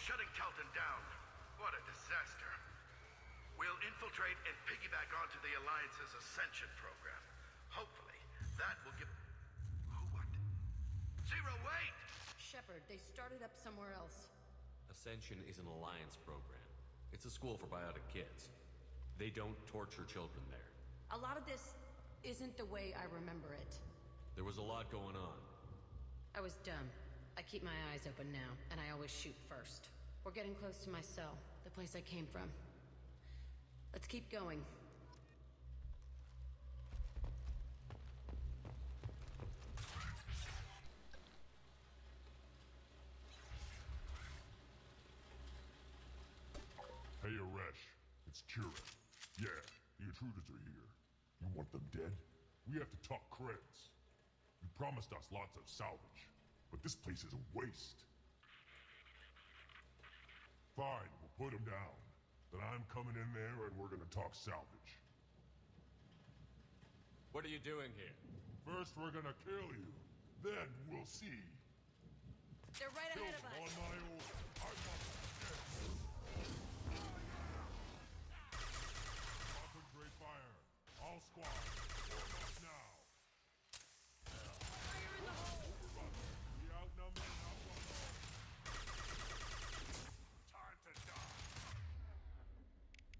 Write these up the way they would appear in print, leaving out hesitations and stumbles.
shutting Kelton down. What a disaster. We'll infiltrate and piggyback onto the Alliance's Ascension program. Hopefully, that will give... What? Zero, wait! Shepard, they started up somewhere else. Ascension is an Alliance program. It's a school for biotic kids. They don't torture children there. A lot of this isn't the way I remember it. There was a lot going on. I was dumb. I keep my eyes open now, and I always shoot first. We're getting close to my cell, the place I came from. Let's keep going. Hey, Aresh. It's Kira. Yeah, the intruders are here. You want them dead? We have to talk credits. You promised us lots of salvage, but this place is a waste. Fine, we'll put them down. Then I'm coming in there and we're gonna talk salvage. What are you doing here? First we're gonna kill you. Then we'll see. They're right Kill ahead of them us. on my order. I want them dead. Concentrate fire. All squads, form up now. Fire in the hole! Overrun. We outnumbered and outrun. Time to die. I can take you. Time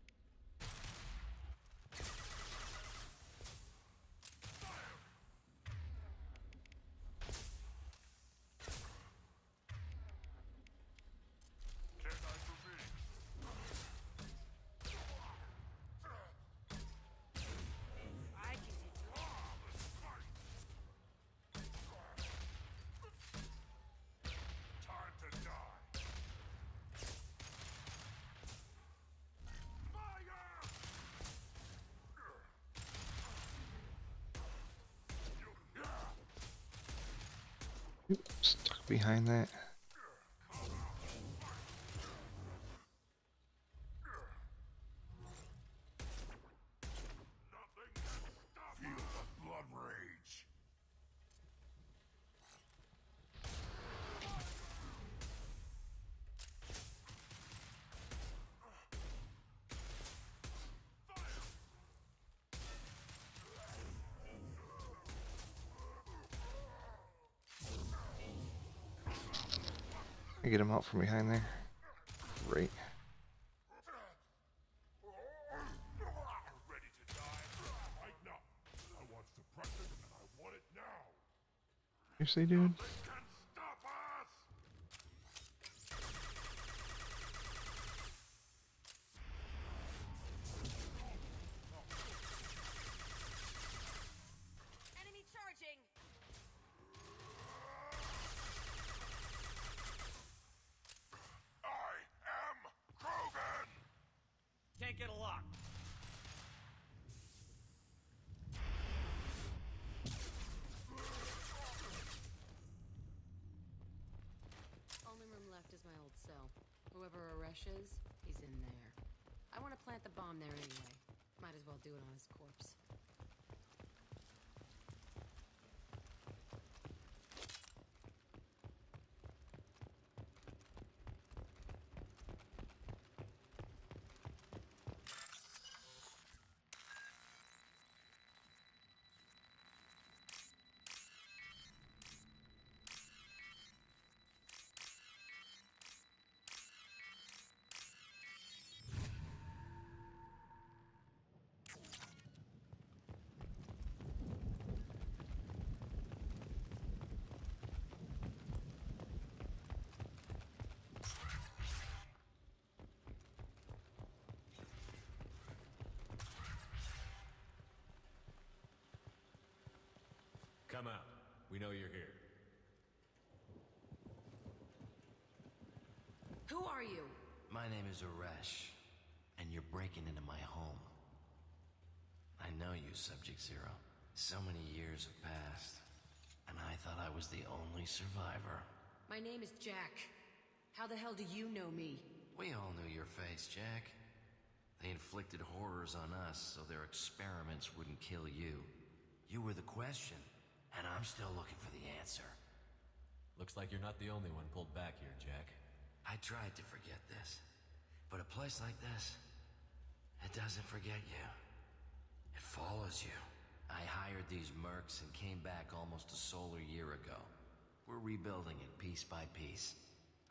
to die. Fire! Stuck behind that. Nothing can stop. Feel the blood rage. I get him out from behind there. Great. Ready to die? Right now. I want suppression and I want it now. Seriously, dude? Nothing can stop us. Enemy charging! I am Krogan. Can't get a lock. Only room left is my old cell. Whoever Aresh is, he's in there. I want to plant the bomb there anyway. Might as well do it on his corpse. Come out. We know you're here. Who are you? My name is Aresh, and you're breaking into my home. I know you, Subject Zero. So many years have passed, and I thought I was the only survivor. My name is Jack. How the hell do you know me? We all knew your face, Jack. They inflicted horrors on us so their experiments wouldn't kill you. You were the question, and I'm still looking for the answer. Looks like you're not the only one pulled back here, Jack. I tried to forget this. But a place like this, it doesn't forget you. It follows you. I hired these mercs and came back almost a solar year ago. We're rebuilding it piece by piece.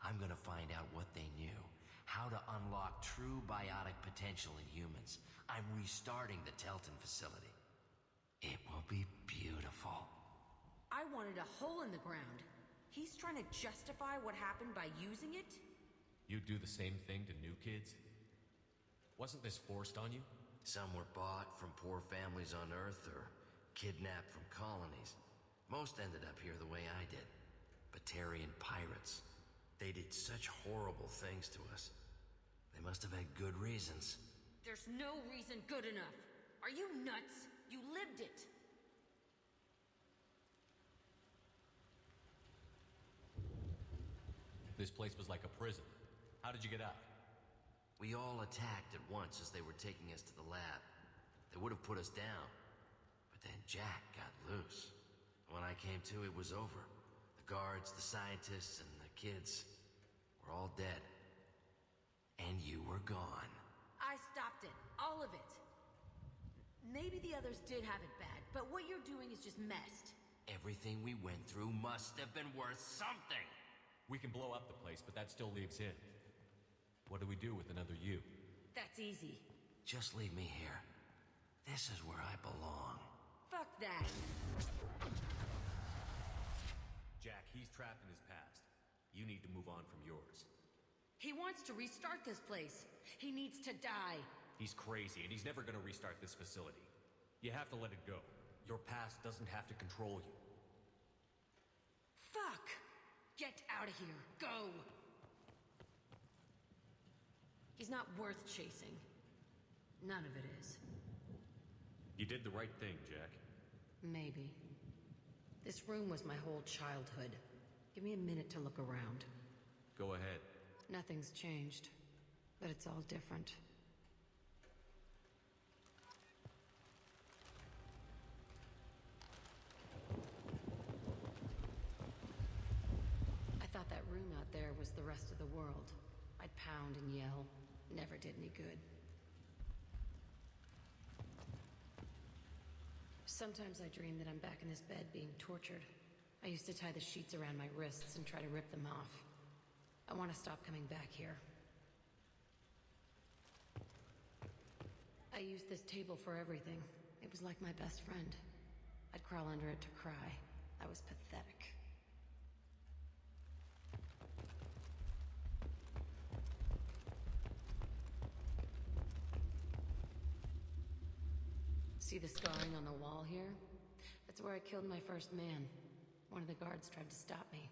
I'm gonna find out what they knew. How to unlock true biotic potential in humans. I'm restarting the Telton facility. It will be beautiful. I wanted a hole in the ground. He's trying to justify what happened by using it? You'd do the same thing to new kids? Wasn't this forced on you? Some were bought from poor families on Earth or kidnapped from colonies. Most ended up here the way I did. Batarian pirates. They did such horrible things to us. They must have had good reasons. There's no reason good enough. Are you nuts? You lived it. This place was like a prison. How did you get out? We all attacked at once as they were taking us to the lab. They would have put us down. But then Jack got loose. When I came to, it was over. The guards, the scientists, and the kids were all dead. And you were gone. I stopped it. All of it. Maybe the others did have it bad, but what you're doing is just messed. Everything we went through must have been worth something. We can blow up the place, but that still leaves him. What do we do with another you? That's easy. Just leave me here. This is where I belong. Fuck that. Jack, he's trapped in his past. You need to move on from yours. He wants to restart this place. He needs to die. He's crazy, and he's never gonna restart this facility. You have to let it go. Your past doesn't have to control you. Fuck! Get out of here. Go! He's not worth chasing. None of it is. You did the right thing, Jack. Maybe. This room was my whole childhood. Give me a minute to look around. Go ahead. Nothing's changed, but it's all different. I thought that room out there was the rest of the world. I'd pound and yell. Never did any good. Sometimes I dream that I'm back in this bed being tortured. I used to tie the sheets around my wrists and try to rip them off. I want to stop coming back here. I used this table for everything. It was like my best friend. I'd crawl under it to cry. I was pathetic. See the scarring on the wall here? That's where I killed my first man. One of the guards tried to stop me.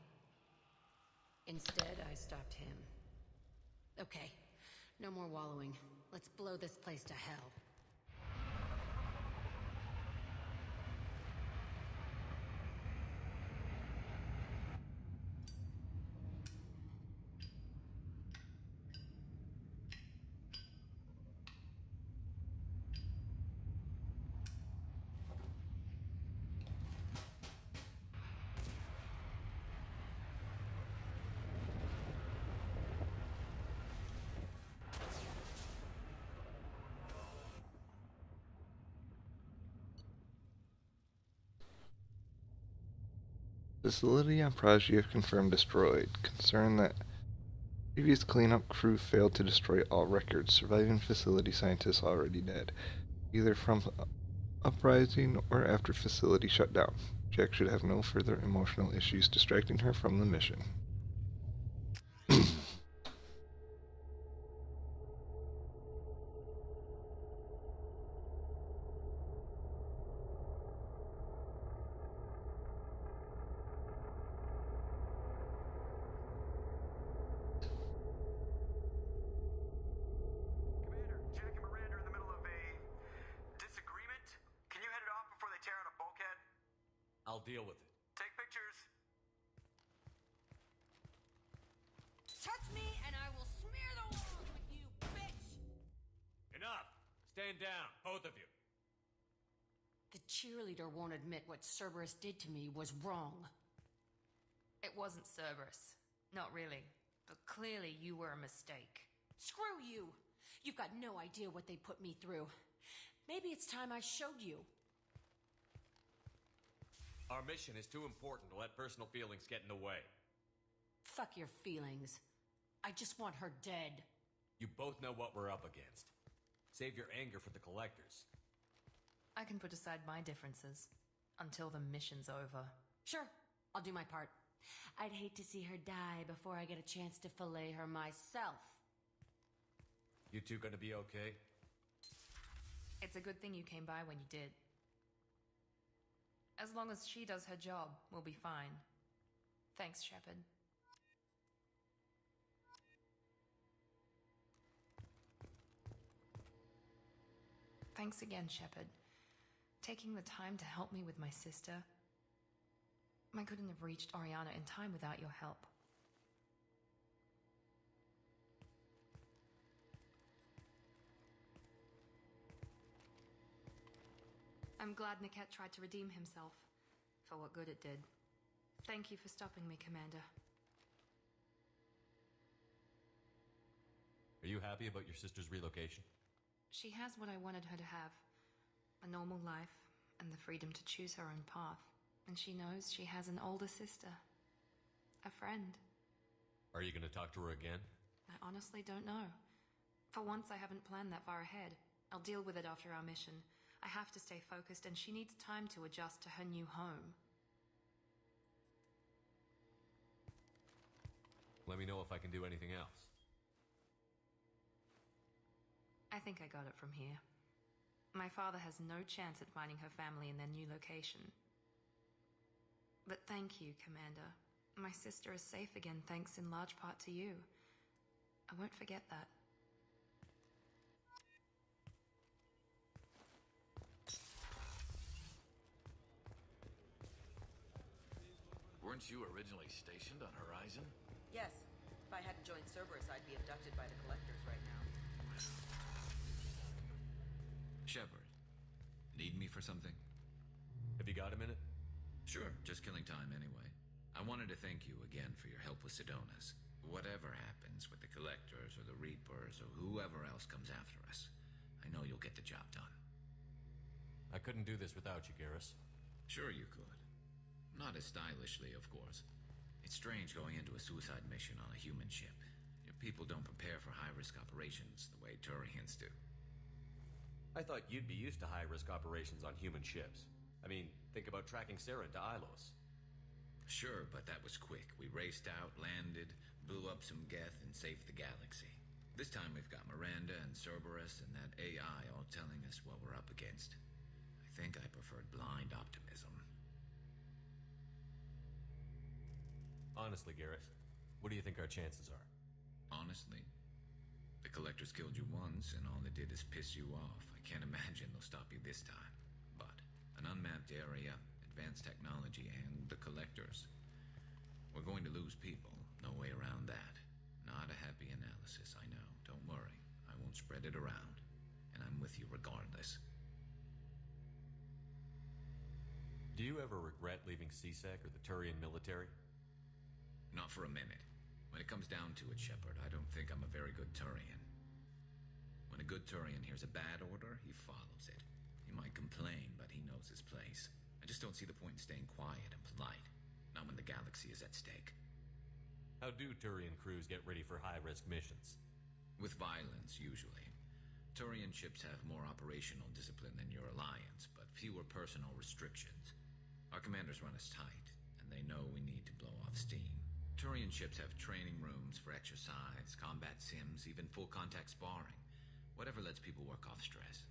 Instead, I stopped him. Okay, no more wallowing. Let's blow this place to hell. Facility on Prajia confirmed destroyed. Concerned that previous cleanup crew failed to destroy all records. Surviving facility scientists already dead, either from uprising or after facility shut down. Jack should have no further emotional issues distracting her from the mission. I'll deal with it. Take pictures. Touch me and I will smear the walls with you, bitch! Enough! Stand down, both of you. The cheerleader won't admit what Cerberus did to me was wrong. It wasn't Cerberus. Not really. But clearly you were a mistake. Screw you! You've got no idea what they put me through. Maybe it's time I showed you. Our mission is too important to let personal feelings get in the way. Fuck your feelings. I just want her dead. You both know what we're up against. Save your anger for the collectors. I can put aside my differences until the mission's over. Sure, I'll do my part. I'd hate to see her die before I get a chance to fillet her myself. You two gonna be okay? It's a good thing you came by when you did. As long as she does her job, we'll be fine. Thanks, Shepard. Thanks again, Shepard. Taking the time to help me with my sister. I couldn't have reached Oriana in time without your help. I'm glad Niket tried to redeem himself, for what good it did. Thank you for stopping me, Commander. Are you happy about your sister's relocation? She has what I wanted her to have. A normal life, and the freedom to choose her own path. And she knows she has an older sister. A friend. Are you gonna talk to her again? I honestly don't know. For once, I haven't planned that far ahead. I'll deal with it after our mission. I have to stay focused, and she needs time to adjust to her new home. Let me know if I can do anything else. I think I got it from here. My father has no chance at finding her family in their new location. But thank you, Commander. My sister is safe again thanks in large part to you. I won't forget that. Weren't you originally stationed on Horizon? Yes. If I hadn't joined Cerberus, I'd be abducted by the Collectors right now. Shepard, need me for something? Have you got a minute? Sure, just killing time anyway. I wanted to thank you again for your help with Sedona's. Whatever happens with the Collectors or the Reapers or whoever else comes after us, I know you'll get the job done. I couldn't do this without you, Garrus. Sure you could. Not as stylishly, of course. It's strange going into a suicide mission on a human ship. Your people don't prepare for high-risk operations the way Turians do. I thought you'd be used to high-risk operations on human ships. I mean, think about tracking Sarah to Ilos. Sure, but that was quick. We raced out, landed, blew up some Geth, and saved the galaxy. This time we've got Miranda and Cerberus and that AI all telling us what we're up against. I think I preferred blind optimism. Honestly, Garrus, what do you think our chances are? Honestly, the Collectors killed you once, and all they did is piss you off. I can't imagine they'll stop you this time. But an unmapped area, advanced technology, and the Collectors. We're going to lose people. No way around that. Not a happy analysis, I know. Don't worry. I won't spread it around. And I'm with you regardless. Do you ever regret leaving CSEC or the Turian military? Not for a minute. When it comes down to it, Shepard, I don't think I'm a very good Turian. When a good Turian hears a bad order, he follows it. He might complain, but he knows his place. I just don't see the point in staying quiet and polite. Not when the galaxy is at stake. How do Turian crews get ready for high-risk missions? With violence, usually. Turian ships have more operational discipline than your alliance, but fewer personal restrictions. Our commanders run us tight, and they know we need to blow off steam. Turian ships have training rooms for exercise, combat sims, even full-contact sparring. Whatever lets people work off stress.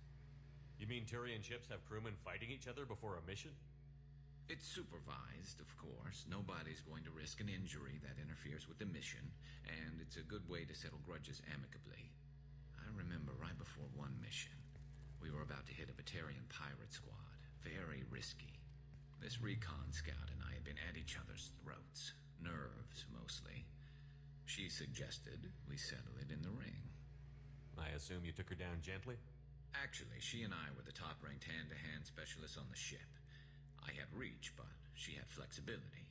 You mean Turian ships have crewmen fighting each other before a mission? It's supervised, of course. Nobody's going to risk an injury that interferes with the mission, and it's a good way to settle grudges amicably. I remember right before one mission, we were about to hit a Batarian pirate squad. Very risky. This recon scout and I had been at each other's throats. Nerves, mostly. She suggested we settle it in the ring. I assume you took her down gently? Actually, she and I were the top-ranked hand-to-hand specialists on the ship. I had reach, but she had flexibility.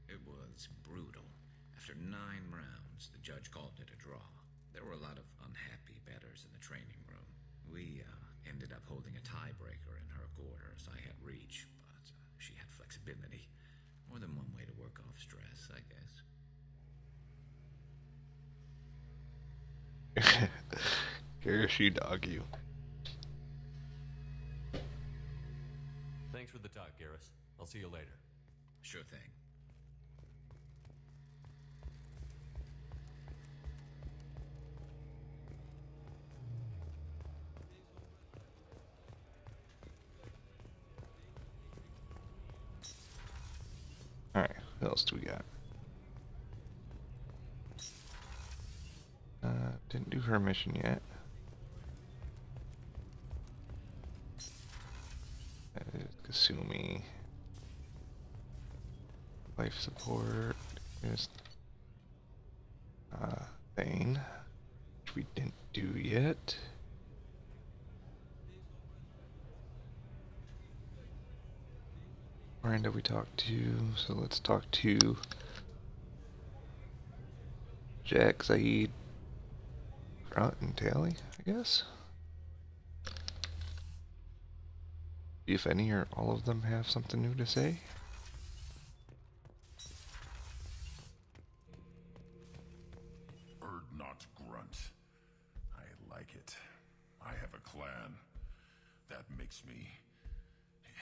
It was brutal. After 9 rounds, the judge called it a draw. There were a lot of unhappy bettors in the training room. We ended up holding a tiebreaker in her quarter, as I had reach, but she had flexibility. More than one way to work off stress, I guess. Here she dog you. Thanks for the talk, Garrus. I'll see you later. Sure thing. Alright, what else do we got? Didn't do her mission yet. Kasumi. Life support. Here's Thane, which we didn't do yet. Miranda we talked to, so let's talk to Jack, Zaid, Grunt, and Tally, I guess. See if any or all of them have something new to say. Bird not grunt. I like it. I have a clan. That makes me...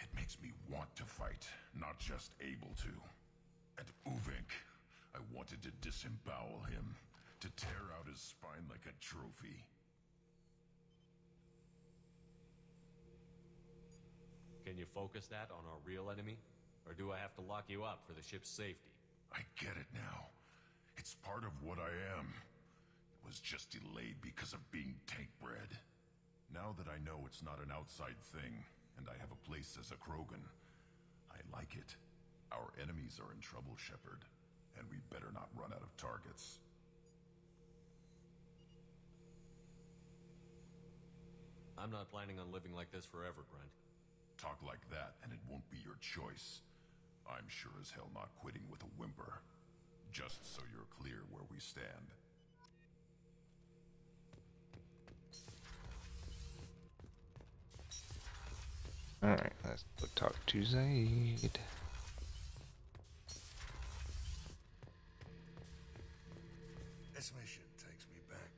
It makes me want to fight, not just able to. At Uvink, I wanted to disembowel him, to tear out his spine like a trophy. Can you focus that on our real enemy? Or do I have to lock you up for the ship's safety? I get it now. It's part of what I am. It was just delayed because of being tank-bred. Now that I know it's not an outside thing, and I have a place as a Krogan, I like it. Our enemies are in trouble, Shepard, and we better not run out of targets. I'm not planning on living like this forever, Grunt. Talk like that, and it won't be your choice. I'm sure as hell not quitting with a whimper. Just so you're clear where we stand. Alright, let's go talk to Zaid. This mission takes me back.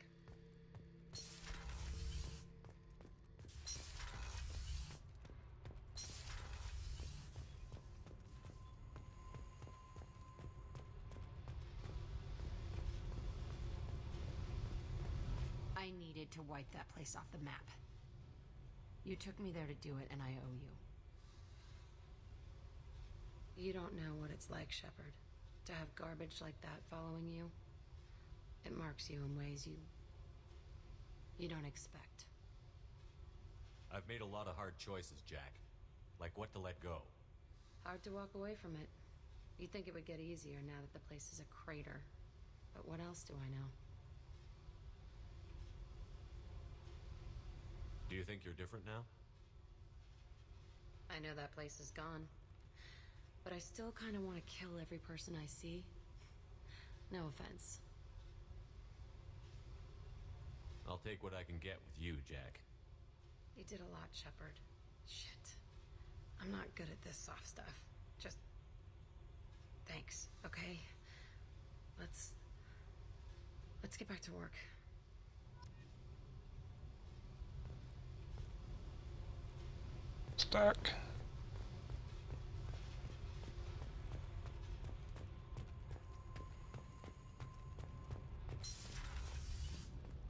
I needed to wipe that place off the map. You took me there to do it, and I owe you. You don't know what it's like, Shepard, to have garbage like that following you. It marks you in ways you don't expect. I've made a lot of hard choices, Jack. Like what to let go. Hard to walk away from it. You'd think it would get easier now that the place is a crater. But what else do I know? Do you think you're different now? I know that place is gone. But I still kind of want to kill every person I see. No offense. I'll take what I can get with you, Jack. You did a lot, Shepard. Shit. I'm not good at this soft stuff. Just... thanks, okay? Let's get back to work. Stuck.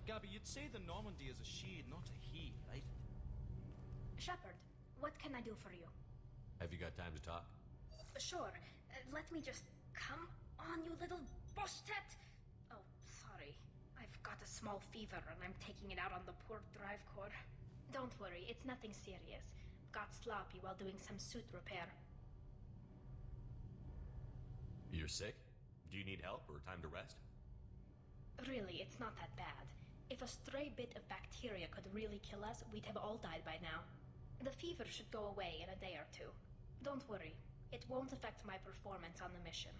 Gabby, you'd say the Normandy is a she, not a he, right? Shepard, what can I do for you? Have you got time to talk? Sure. Let me just... come on, you little boshtet! Oh, sorry. I've got a small fever and I'm taking it out on the poor drive core. Don't worry, it's nothing serious. Got sloppy while doing some suit repair. You're sick? Do you need help or time to rest? Really, it's not that bad. If a stray bit of bacteria could really kill us, we'd have all died by now. The fever should go away in a day or two. Don't worry, it won't affect my performance on the mission.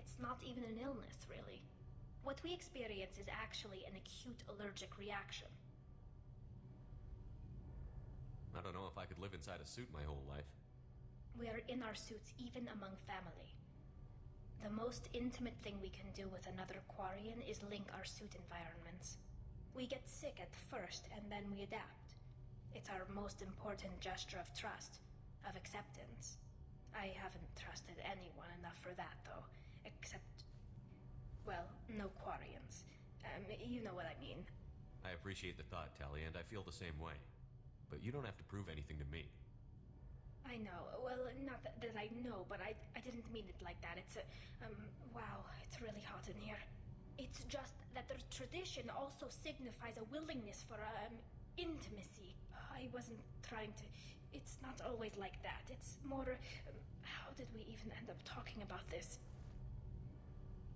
It's not even an illness, really. What we experience is actually an acute allergic reaction. I don't know if I could live inside a suit my whole life. We are in our suits even among family. The most intimate thing we can do with another Quarian is link our suit environments. We get sick at first, and then we adapt. It's our most important gesture of trust, of acceptance. I haven't trusted anyone enough for that, though. Except, well, no Quarians. You know what I mean. I appreciate the thought, Tally, and I feel the same way. But you don't have to prove anything to me. I know. Well, not that I know, but I didn't mean it like that. It's wow, it's really hot in here. It's just that the tradition also signifies a willingness for, intimacy. I wasn't trying to... It's not always like that. It's more... how did we even end up talking about this?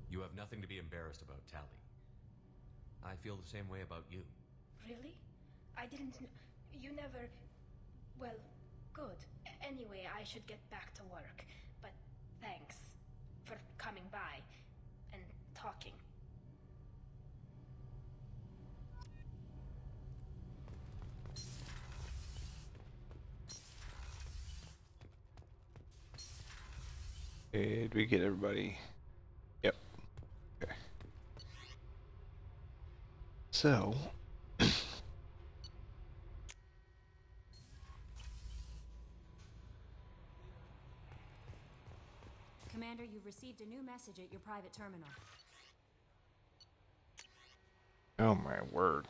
You have nothing to be embarrassed about, Tally. I feel the same way about you. Really? I didn't know... You never... Well, good. Anyway, I should get back to work. But thanks for coming by and talking. Did we get everybody? Yep. Okay. So... Commander, you've received a new message at your private terminal. Oh my word.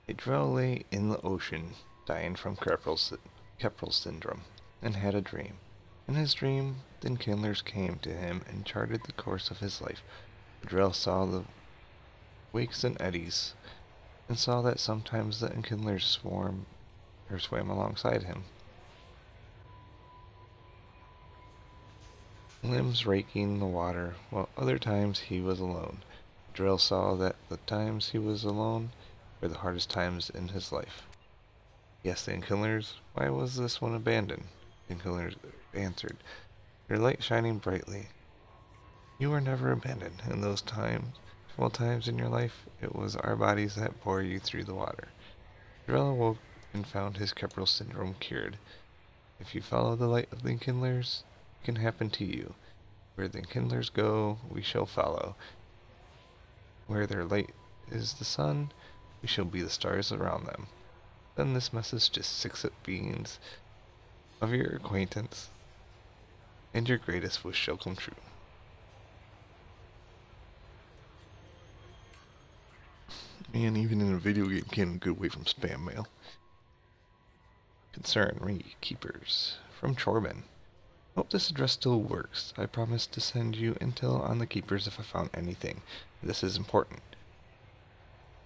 A Drell lay in the ocean, dying from Keppel syndrome, and had a dream. In his dream, the Enkindlers came to him and charted the course of his life. Drell saw the wakes and eddies, and saw that sometimes the Enkindlers swam alongside him, limbs raking the water, while other times he was alone. Drell saw that the times he was alone were the hardest times in his life. Yes, the Enkindlers, why was this one abandoned? The Enkindlers answered, their light shining brightly. You were never abandoned in those times. Well, times in your life, it was our bodies that bore you through the water. Drell awoke and found his Keppel syndrome cured. If you follow the light of the Enkindlers, it can happen to you. Where the Enkindlers go, we shall follow. Where their light is the sun, we shall be the stars around them. Send this message to 6 beings of your acquaintance, and your greatest wish shall come true. Man, even in a video game can't get away from spam mail. Concern, Keepers. From Chorbin. Hope this address still works. I promised to send you intel on the Keepers if I found anything. This is important.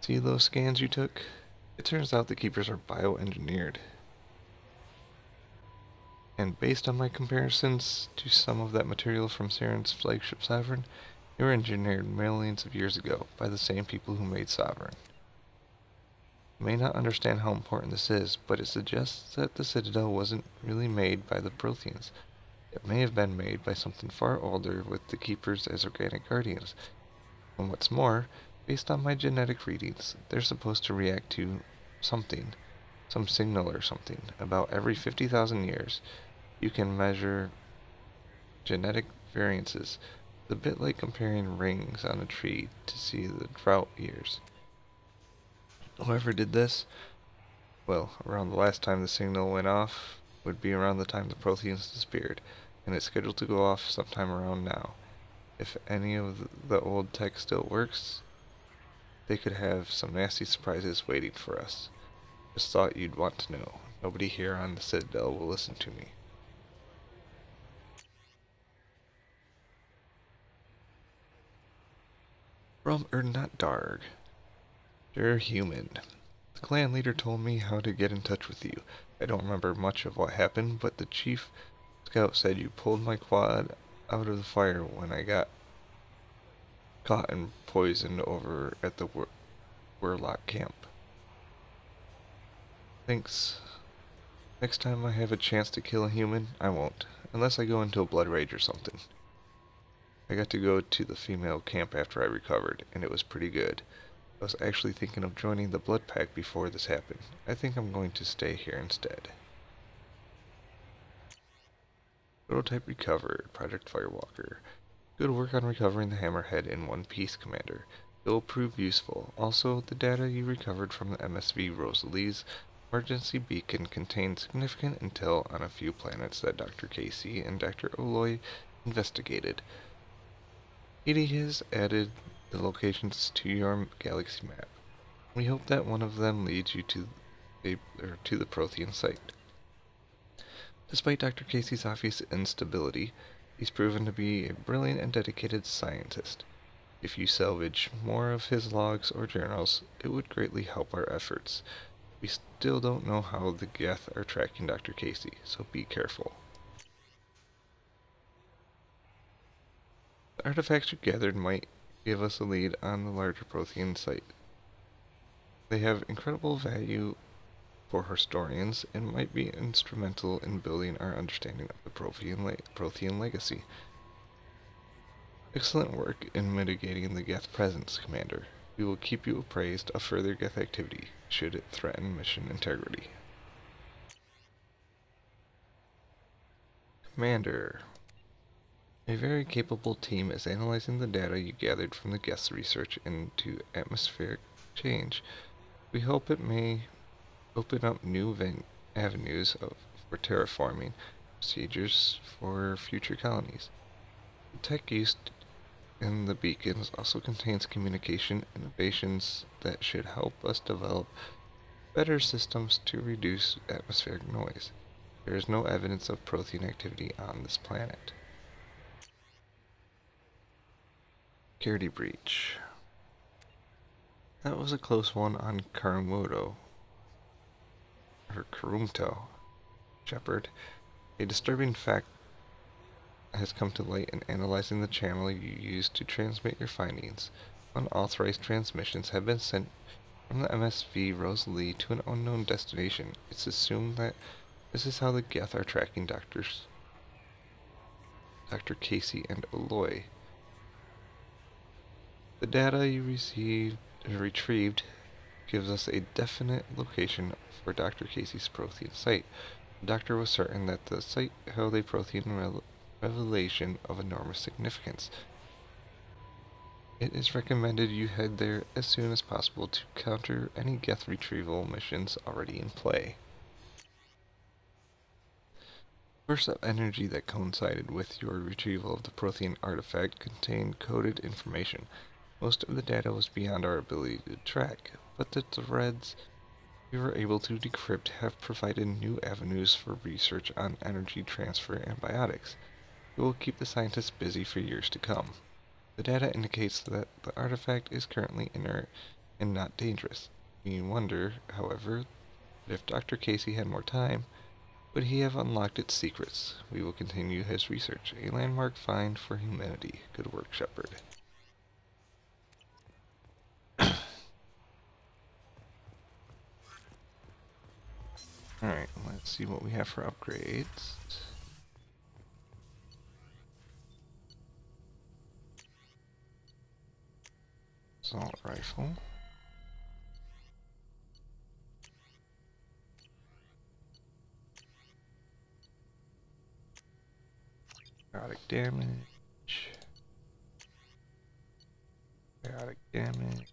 See those scans you took? It turns out the Keepers are bioengineered. And based on my comparisons to some of that material from Saren's flagship Sovereign, they were engineered millions of years ago by the same people who made Sovereign. You may not understand how important this is, but it suggests that the Citadel wasn't really made by the Protheans. It may have been made by something far older with the Keepers as organic guardians. And what's more, based on my genetic readings, they're supposed to react to something, some signal or something, about every 50,000 years. You can measure genetic variances. It's a bit like comparing rings on a tree to see the drought years. Whoever did this, well, around the last time the signal went off would be around the time the Protheans disappeared, and it's scheduled to go off sometime around now. If any of the old tech still works, they could have some nasty surprises waiting for us. Just thought you'd want to know. Nobody here on the Citadel will listen to me. From not Darg. Dear human. The clan leader told me how to get in touch with you. I don't remember much of what happened, but the chief scout said you pulled my quad out of the fire when I got caught and poisoned over at the Warlock camp. Thanks Next time I have a chance to kill a human, I won't. Unless I go into a blood rage or something. I got to go to the female camp after I recovered, and it was pretty good. I was actually thinking of joining the blood pack before this happened. I think I'm going to stay here instead. Prototype recovered. Project Firewalker. Good work on recovering the hammerhead in one piece, Commander. It will prove useful. Also, the data you recovered from the MSV Rosalie's emergency beacon contains significant intel on a few planets that Dr. Casey and Dr. Oloy investigated. Edie has added the locations to your galaxy map. We hope that one of them leads you to the Prothean site. Despite Dr. Casey's obvious instability, he's proven to be a brilliant and dedicated scientist. If you salvage more of his logs or journals, it would greatly help our efforts. We still don't know how the Geth are tracking Dr. Casey, so be careful. The artifacts you gathered might give us a lead on the larger Prothean site. They have incredible value for historians and might be instrumental in building our understanding of the Prothean legacy. Excellent work in mitigating the Geth presence, Commander. We will keep you appraised of further Geth activity, should it threaten mission integrity. Commander, a very capable team is analyzing the data you gathered from the Geth's research into atmospheric change. We hope it may open up new avenues for terraforming procedures for future colonies. The tech used in the beacons also contains communication innovations that should help us develop better systems to reduce atmospheric noise. There is no evidence of Prothean activity on this planet. Security breach. That was a close one on Karumto. Shepard. A disturbing fact has come to light in analyzing the channel you used to transmit your findings. Unauthorized transmissions have been sent from the MSV Rosalie to an unknown destination. It's assumed that this is how the Geth are tracking Dr. Casey and Oloy. The data you retrieved gives us a definite location for Dr. Casey's Prothean site. The doctor was certain that the site held a Prothean revelation of enormous significance. It is recommended you head there as soon as possible to counter any Geth retrieval missions already in play. Bursts of energy that coincided with your retrieval of the Prothean artifact contained coded information. Most of the data was beyond our ability to track, but the threads we were able to decrypt have provided new avenues for research on energy transfer and biotics. It will keep the scientists busy for years to come. The data indicates that the artifact is currently inert and not dangerous. We wonder, however, that if Dr. Casey had more time, would he have unlocked its secrets? We will continue his research. A landmark find for humanity. Good work, Shepard. Alright, let's see what we have for upgrades. Assault rifle. Biotic damage. Biotic damage.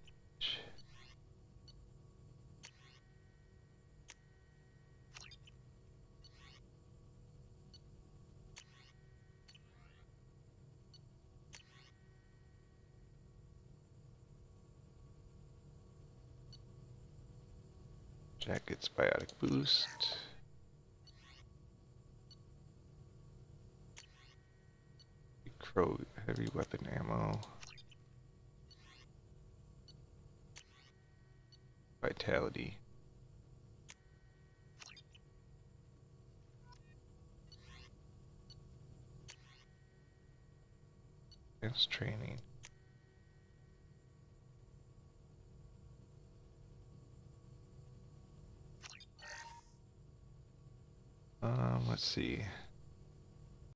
Jacket's biotic boost. Crow heavy weapon ammo. Vitality. Advanced training. Let's see.